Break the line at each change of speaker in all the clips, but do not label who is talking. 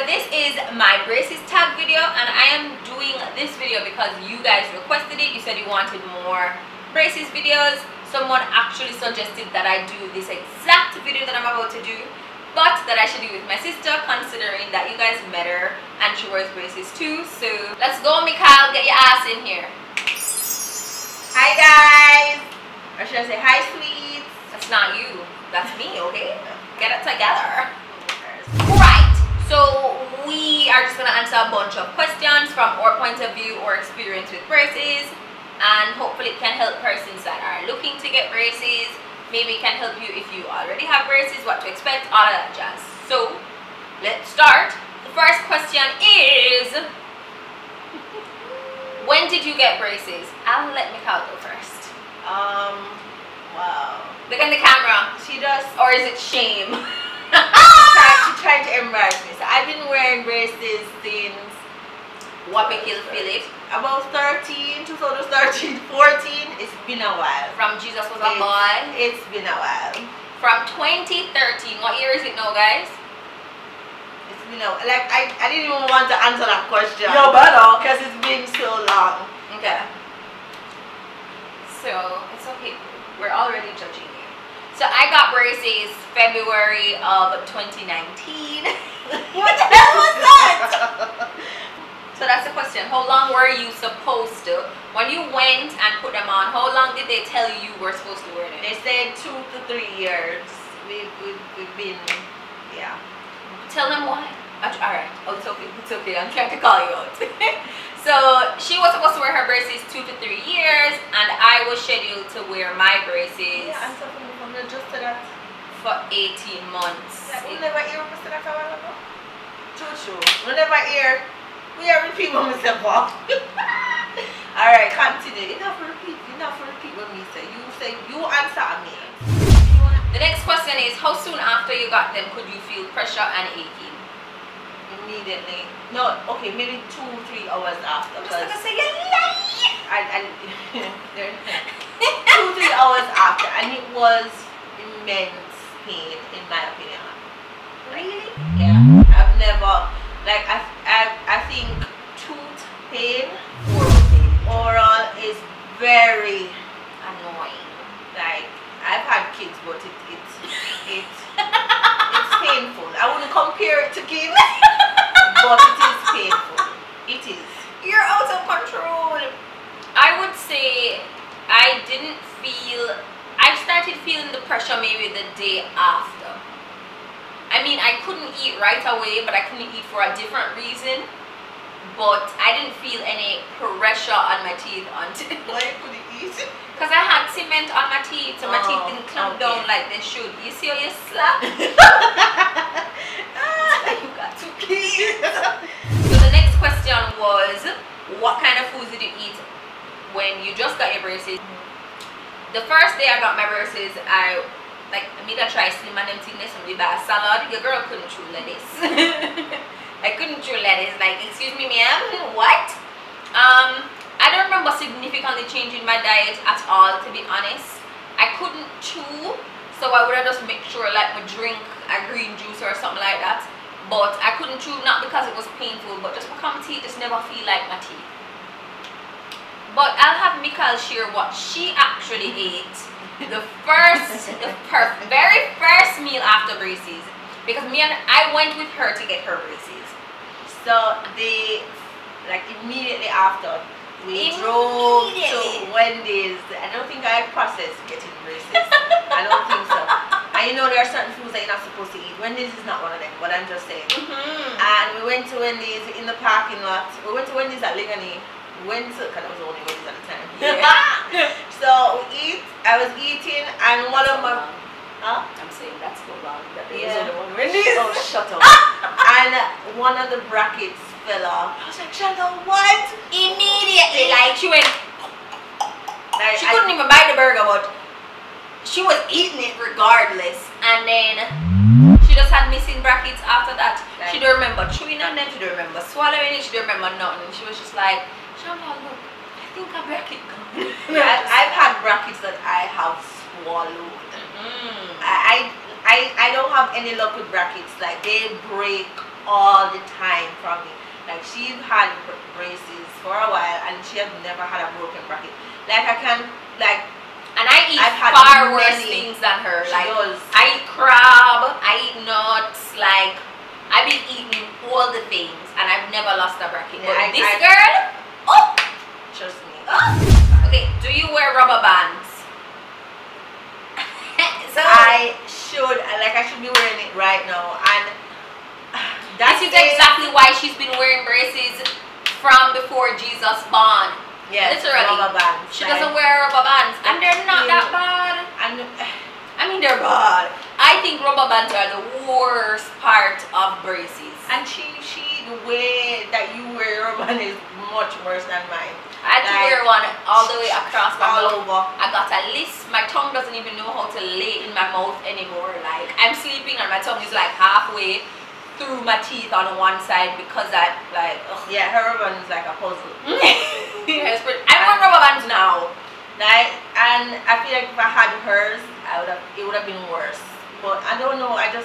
this is my braces tag video, and I am doing this video because you guys requested it. You said you wanted more braces videos. Someone actually suggested that I do this exact video that I'm about to do, but that I should do with my sister, considering that you guys met her and she wears braces too. So let's go, Mikhail, get your ass in here.
Hi guys, or should I say hi sweets?
That's not you, that's me, okay? Get it together. Right, so we are just gonna answer a bunch of questions from our point of view or experience with braces, and hopefully it can help persons that are looking to get braces. Maybe it can help you if you already have braces, what to expect, all of that jazz. So let's start. The first question is, when did you get braces? I'll let Mikhail go first.
Wow.
Look in the camera.
She does,
or is it shame?
she tried to embarrass me. So I've been wearing braces since
Wapikil Philip.
About 2013, 14. It's been a while.
From Jesus Was a Boy.
It's been a while.
From 2013. What year is it now, guys?
It's been a like I didn't even want to answer that question.
No, but
because it's been so long.
Okay. So it's okay. We're already judging you. So I got braces February of 2019. What the hell was that? So that's the question. How long were you supposed to? When you went and put them on, how long did they tell you you were supposed to wear them?
They said 2 to 3 years. We've been, yeah.
Tell them why. Alright. Oh, it's okay. It's okay. I'm trying to call you out. So she was supposed to wear her braces 2 to 3 years, and I was scheduled to wear my braces.
Yeah, I'm suffering from just to that.
For 18 months.
Yeah, we never hear Mr. that a while ago. True. We never hear. We are repeating myself off. Alright, continue. Enough repeat what me say. You answer me.
The next question is, how soon after you got them could you feel pressure and aching?
Immediately. No, okay, maybe 2-3 hours after.
I'm just gonna say you lie.
2-3 hours after, and it was immense pain in my opinion.
Really?
Yeah. I've never, like, I think tooth pain, oral is very
annoying.
Like, I've had kids, but it's painful. I wouldn't compare it to kids, but it is painful. It is.
You're out of control. I would say I started feeling the pressure maybe the day after. I mean, I couldn't eat right away, but I couldn't eat for a different reason. But I didn't feel any pressure on my teeth until...
Why you couldn't eat?
Because I had cement on my teeth, so my teeth didn't clamp down like they should. You see how you slap? You got two kids. So the next question was, what kind of foods did you eat when you just got your braces? The first day I got my braces, I made a try slim and them things from the bar salad. Your girl couldn't chew lettuce. I couldn't chew lettuce. Like, excuse me, ma'am, what? I don't remember significantly changing my diet at all, to be honest. I couldn't chew, so I would have just make sure like me drink a green juice or something like that. But I couldn't chew, not because it was painful, but just because my teeth just never feel like my teeth. But I'll have Mikhail share what she actually ate the very first meal after braces, because I went with her to get her braces.
So immediately after we drove to Wendy's. I don't think I processed getting braces. I don't think so. And you know there are certain foods that you're not supposed to eat. Wendy's is not one of them, but I'm just saying. And we went to Wendy's in the parking lot. We went to Wendy's at Ligani. Because it was only Wendy's at the time. Yeah. So I was eating, and one of my...
I'm saying that's so wrong. That
there
was
only
one
Wendy's. Oh, shut up. And one of the brackets fell off. I was like, Chantal, what?
Immediately, like she went... She couldn't even buy the burger, but she was eating it regardless. And then she just had missing brackets after that. Right. She don't remember chewing on them, she don't remember swallowing it, she don't remember nothing. She was just like, Chantal, look, I think a bracket gone.
I've had brackets that I have swallowed. I don't have any luck with brackets. Like, they break all the time from me. Like she had braces for a while and she has never had a broken bracket. Like I can like.
And I eat
I've had
far worse things than her.
She
like
does.
I eat crab, I eat nuts, like I've been eating all the things and I've never lost a bracket.
Yeah,
but this girl, oh,
trust me.
Oh. Okay, do you wear rubber bands? So
I should be wearing it right now, and
this is exactly why she's been wearing braces from before Jesus born.
Yes,
literally.
rubber bands.
She doesn't wear rubber bands, and they're not that bad.
And
I mean, they're bad. I think rubber bands are the worst part of braces.
And the way that you wear rubber band is much worse than mine.
I had to wear one all the way across my mouth.
Over.
I got a lisp. My tongue doesn't even know how to lay in my mouth anymore. Like I'm sleeping and my tongue is like halfway through my teeth on one side because I like. Ugh.
Yeah, her rubber band is like a puzzle.
Yes, but I want rubber bands now.
Like, and I feel like if I had hers, it would have been worse. But I don't know. I don't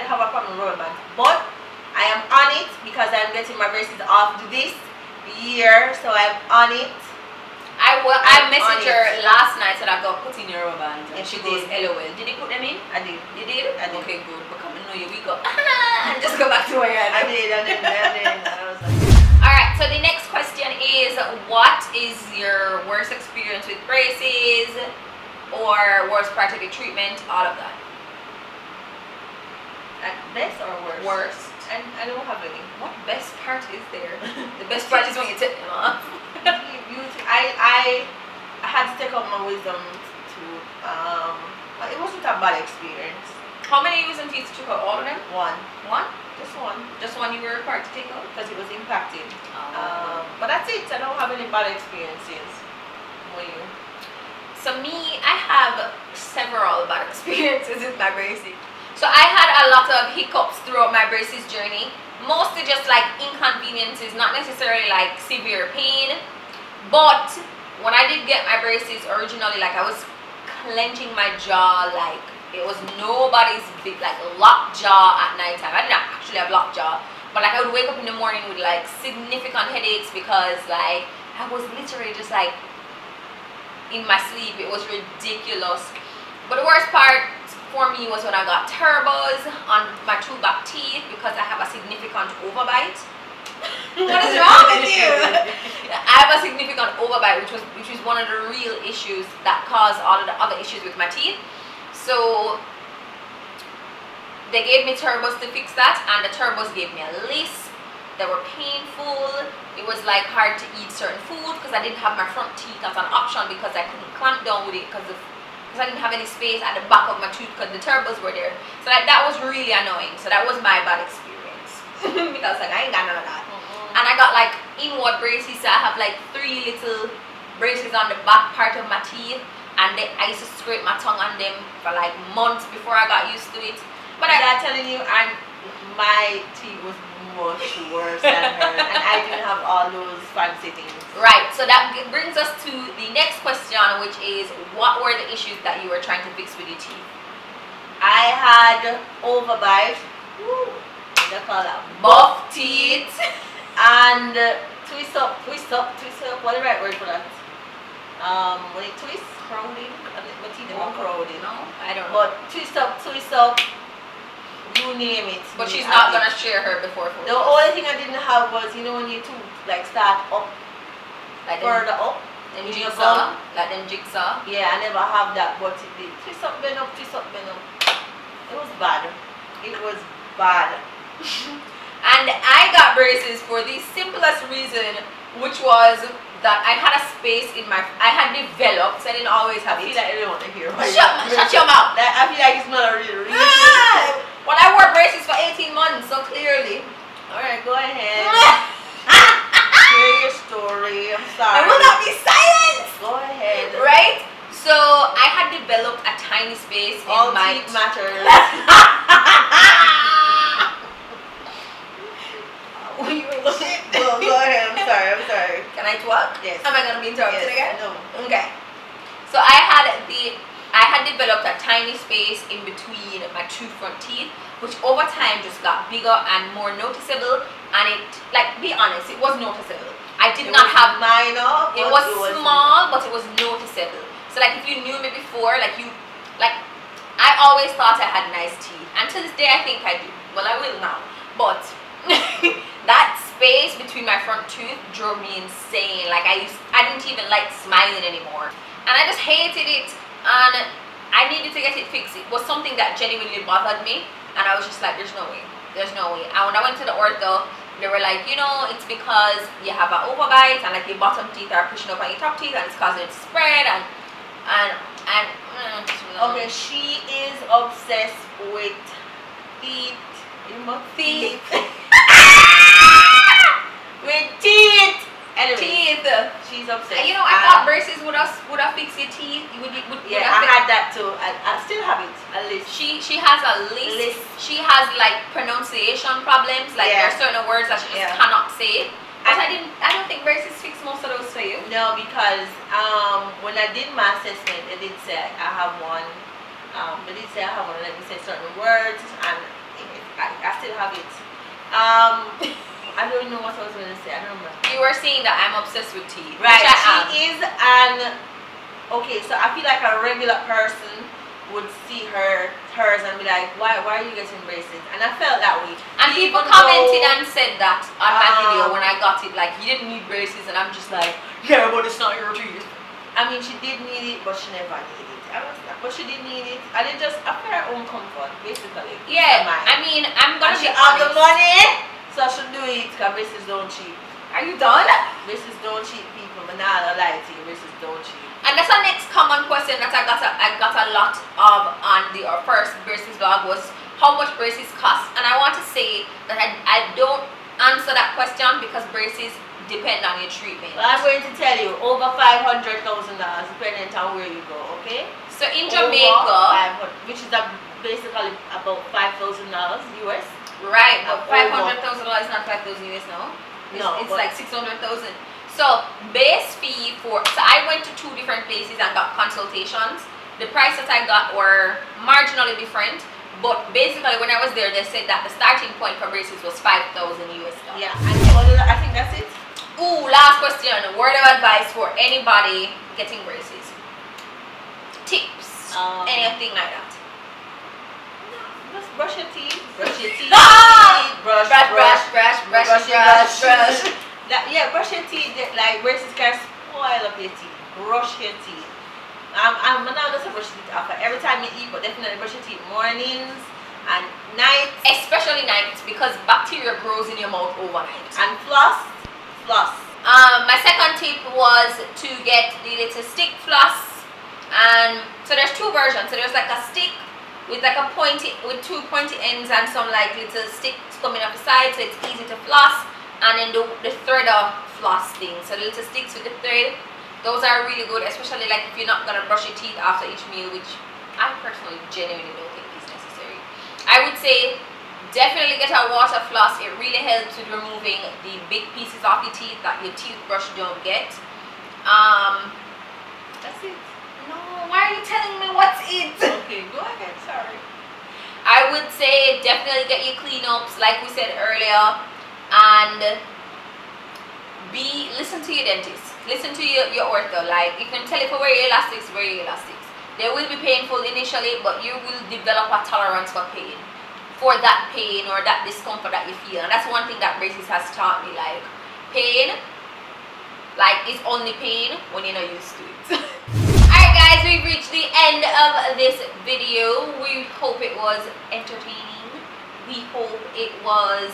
have a problem with rubber bands. But I am on it because I'm getting my braces off this year, so I'm on it.
I messaged her last night said I got put in your rubber bands and she goes
did.
LOL. Did you put them in?
I did.
You did?
I did.
Okay, good. But come and know you we go. And just go back to where you're at.
I did. I was like,
alright, so the next question is what is your worst experience with braces or worst part of the treatment? All of that.
best or worst?
Worst.
I don't have any.
What best part is there? The best part is when you take them off.
I had to take out my wisdom to it wasn't a bad experience.
How many wisdom teeth took out? All of them?
One.
One?
Just one.
Just one you were required to take out?
Because it was impacted.
Oh.
But that's it. I don't have any bad experiences. What you?
So me, I have several bad experiences with my braces. So I had a lot of hiccups throughout my braces journey. Mostly just like inconveniences, not necessarily like severe pain. But when I did get my braces originally, like I was clenching my jaw like it was nobody's big, like locked jaw at night time. I didn't actually have locked jaw, but like I would wake up in the morning with like significant headaches because like I was literally just like in my sleep. It was ridiculous. But the worst part for me was when I got turbos on my two back teeth because I have a significant overbite. What is wrong with you? I have a significant overbite, which is one of the real issues that caused all of the other issues with my teeth. So they gave me turbos to fix that, and the turbos gave me a lisp. They were painful. It was like hard to eat certain food because I didn't have my front teeth as an option because I couldn't clamp down with it because I didn't have any space at the back of my tooth because the turbos were there. So that was really annoying. So that was my bad experience because like I ain't got none of that. And I got like inward braces, so I have like 3 little braces on the back part of my teeth, and I used to scrape my tongue on them for like months before I got used to it. But I'm telling you, my teeth was much worse than her, and I didn't have all those fancy things. Right, so that brings us to the next question, which is what were the issues that you were trying to fix with your teeth? I had overbite, they call that buff teeth, and twist up, what is the right word for that? When it twists, crowding, my teeth are crowding. No, I don't know. But twist up, you name it. But she's not gonna share her before. The only thing I didn't have was, you know, when you tooth like start up, like further up, then jigsaw, like them jigsaw. Yeah, I never have that, but it did. Twist up, bend up, twist up, bend up. It was bad. It was bad. And I got braces for the simplest reason, which was that I had a space in my, I had developed, so I didn't always have it. I feel like I don't want to hear about shut your mouth. I feel like it's not a real reason. Well, I wore braces for 18 months, so clearly. Alright, go ahead. Share your story. I'm sorry. I will not be silent. Go ahead. Right? So I had developed a tiny space in my teeth matters. Well, go ahead. I'm sorry. Can I talk? Yes. Am I gonna be interrupted again? No. Okay. So I had developed a tiny space in between my two front teeth, which over time just got bigger and more noticeable. And it, like, be honest, it was noticeable. I did not have
minor.
It was small, but it was noticeable. So like, if you knew me before, like I always thought I had nice teeth, and to this day I think I do. Well, I will now, but that space between my front tooth drove me insane. Like I didn't even like smiling anymore, and I just hated it, and I needed to get it fixed. It was something that genuinely bothered me, and I was just like, there's no way. And when I went to the ortho, they were like, you know, it's because you have an overbite and like your bottom teeth are pushing up on your top teeth and it's causing it to spread and
okay, she is obsessed with teeth. Teeth. With teeth. Anyway, teeth. She's obsessed.
You know, I thought braces would have fixed your teeth.
Yeah, I had that too. I still have it. A list.
She has a list. She has like pronunciation problems. Like there are certain words that she just cannot say. But I don't think braces fix most of those for you.
No, because when I did my assessment, they did say I have one. They did say I have one. Let me say certain words, and I still have it. I don't know what I was going to say. I don't remember.
You were saying that I'm obsessed with teeth.
Right. She is, and okay. So I feel like a regular person would see hers and be like, why are you getting braces? And I felt that way.
And people commented and said that on my video when I got it, like, you didn't need braces, and I'm just like, yeah, but it's not your teeth.
I mean, she did need it, but she never needed it. But she did need it, and it just after her own comfort, basically.
Yeah, I mean, I'm gonna
be out the money, so I should do it, because braces don't cheap.
Are you done?
Braces don't cheap, people. But now I lie to you, braces don't cheap.
And that's our next common question that I got a lot of on the first braces vlog was how much braces cost. And I want to say that I don't answer that question because braces depend on your treatment.
Well, I'm going to tell you, over $500,000 depending on where you go, okay?
So in Jamaica,
which is basically about $5,000 US.
Right, but $500,000 is not $5,000 US now. It's like $600,000. So base fee so I went to 2 different places and got consultations. The price that I got were marginally different, but basically when I was there, they said that the starting point for braces was $5,000 US.
Yeah, and I think that's it.
Ooh, last question. Word of advice for anybody getting braces. Tips. Anything like that.
Just brush your teeth. Brush your teeth.
Brush.
Yeah, brush your teeth. Like braces can spoil up your teeth. Brush your teeth. I'm not just brush your teeth after every time you eat, but definitely brush your teeth mornings and nights. Especially nights, because bacteria grows in your mouth overnight. And floss.
My second tip was to get the little stick floss, and so there's 2 versions. So there's like a stick with like a with 2 pointy ends and some like little sticks coming off the side, so it's easy to floss. And then the threader floss thing, so the little sticks with the thread, those are really good, especially like if you're not gonna brush your teeth after each meal, which I personally genuinely don't think is necessary. I would say definitely get a water floss. It really helps with removing the big pieces off your teeth that your toothbrush don't get.
That's it.
No, why are you telling me what's it?
Okay, go ahead, sorry.
I would say definitely get your cleanups, like we said earlier, and listen to your dentist, listen to your ortho. Like, you can tell if you wear your elastics, wear your elastics. They will be painful initially, but you will develop a tolerance for pain, for that pain or that discomfort that you feel. And that's one thing that braces has taught me, like, pain, like, it's only pain when you're not used to it. Alright guys, we've reached the end of this video. We hope it was entertaining. We hope it was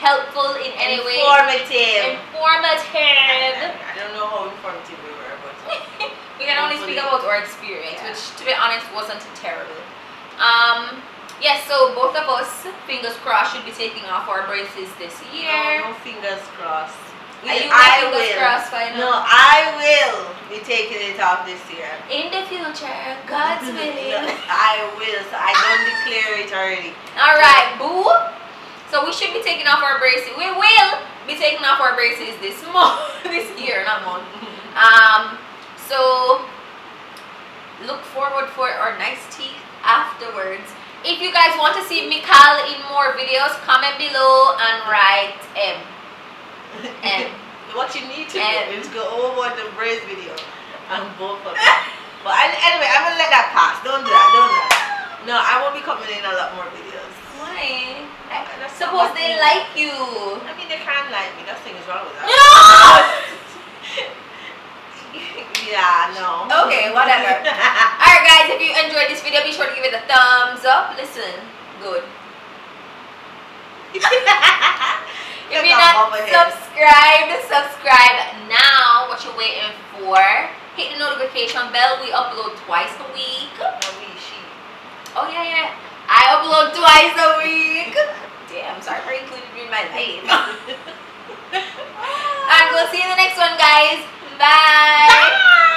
helpful in any way.
Informative.
I
don't know how informative we were, but
we can only speak about our experience, which, to be honest, wasn't terrible. Yes, so both of us, fingers crossed, should be taking off our braces this year.
No fingers crossed.
I will.
No, I will be taking it off this year.
In the future, God's willing.
I will, so I don't declare it already.
Alright, boo. So we should be taking off our braces. We will be taking off our braces this year, not month. So look forward for our nice tea afterwards. If you guys want to see Mikal in more videos, comment below and write M.
What you need to do is go over the braids video and both of them. But anyway, I'm gonna let that pass. Don't do that. Don't do that. No, I won't be coming in a lot more videos.
Why? Suppose they like you.
I mean, they can't like me. Nothing is wrong with that.
No!
Yeah, no.
Okay, whatever. Alright guys, if you enjoyed this video, be sure to give it a thumbs up. Listen, good. If you're not subscribed, subscribe now. What you waiting for? Hit the notification bell. We upload twice a week. Oh yeah. I upload twice a week. Damn, sorry for including you in my life. And we'll see you in the next one, guys. Bye.